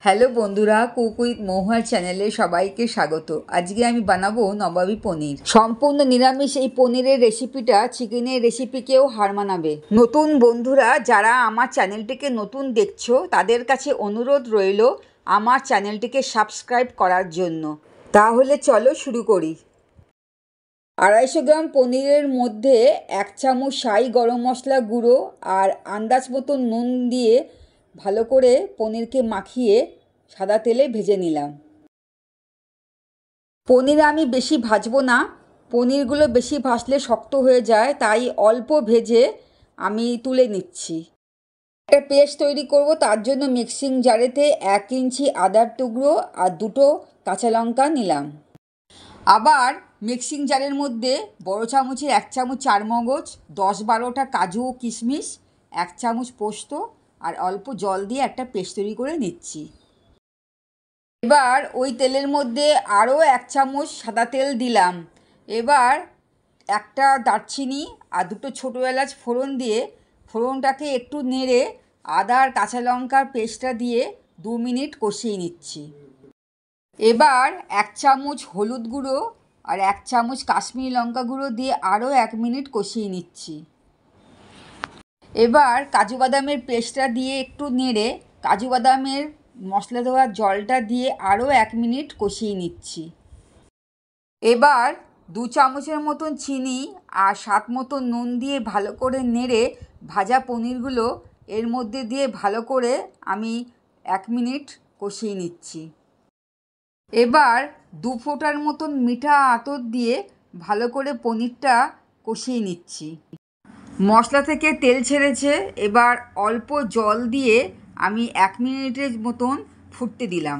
Hello বন্ধুরা, cook with মহুয়ার চ্যানেলে সবাইকে স্বাগত। আজকে আমি বানাবো নবাবী পনির। সম্পূর্ণ নিরামিষ এই পনিরের রেসিপিটা চিকেনের রেসিপিকেও হার মানাবে। নতুন বন্ধুরা যারা আমার চ্যানেলটিকে নতুন দেখছো তাদের কাছে অনুরোধ রইল আমার চ্যানেলটিকে সাবস্ক্রাইব করার জন্য। তাহলে চলো শুরু করি। 250 গ্রাম পনিরের মধ্যে 1 চামচ শাহি গরম মশলা গুঁড়ো আর আন্দাজ মতো নুন দিয়ে ভালো করে পনিরকে মাখিয়ে সাদা তেলে ভেজে নিলাম। পনির আমি বেশি ভাজবো না, পনিরগুলো বেশি ভাজলে শক্ত হয়ে যায়, তাই অল্প ভেজে আমি তুলে নিচ্ছি। একটা পেস্ট তৈরি করব, তার জন্য মিক্সিং জারেতে 1 ইঞ্চি আদার টুকরো আর 2টো কাঁচা লঙ্কা নিলাম। আবার মিক্সিং জারের মধ্যে বড় চামচের 1 চামচ চারমগজ, 10-12টা কাজু ও কিশমিশ, 1 চামচ পোস্ত আর অল্প জল দিয়ে একটা পেস্ট তৈরি করে নিচ্ছি। এবার ওই তেলের মধ্যে আরও 1 চামচ সাদা তেল দিলাম। এবার একটা দারচিনি আর 2টো ছোটো এলাচ ফোড়ন দিয়ে ফোড়নটাকে একটু নেড়ে আদা আর কাঁচা লঙ্কার পেস্টটা দিয়ে 2 মিনিট কষিয়ে নিচ্ছি। এবার 1 চামচ হলুদ গুঁড়ো আর 1 চামচ কাশ্মীরি লঙ্কা গুঁড়ো দিয়ে আরও 1 মিনিট কষিয়ে নিচ্ছি। এবার কাজু বাদামের পেস্টটা দিয়ে একটু নেড়ে কাজু বাদামের মশলা দেওয়ার জলটা দিয়ে আরও 1 মিনিট কষিয়ে নিচ্ছি। এবার 2 চামচের মতন চিনি আর স্বাদ মতো নুন দিয়ে ভালো করে নেড়ে ভাজা পনিরগুলো এর মধ্যে দিয়ে ভালো করে আমি 1 মিনিট কষিয়ে নিচ্ছি। এবার 2 ফোঁটার মতন মিঠা আতর দিয়ে ভালো করে পনিরটা কষিয়ে নিচ্ছি। মশলা থেকে তেল ছেড়েছে, এবার অল্প জল দিয়ে আমি 1 মিনিটের মতন ফুটতে দিলাম।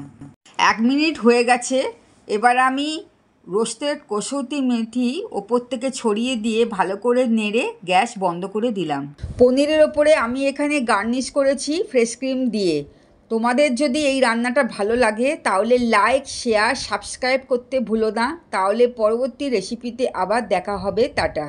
1 মিনিট হয়ে গেছে, এবার আমি রোস্টেড কসুরি মেথি ওপর থেকে ছড়িয়ে দিয়ে ভালো করে নেড়ে গ্যাস বন্ধ করে দিলাম। পনিরের ওপরে আমি এখানে গার্নিশ করেছি ফ্রেশ ক্রিম দিয়ে। তোমাদের যদি এই রান্নাটা ভালো লাগে তাহলে লাইক, শেয়ার, সাবস্ক্রাইব করতে ভুলো না। তাহলে পরবর্তী রেসিপিতে আবার দেখা হবে। টাটা।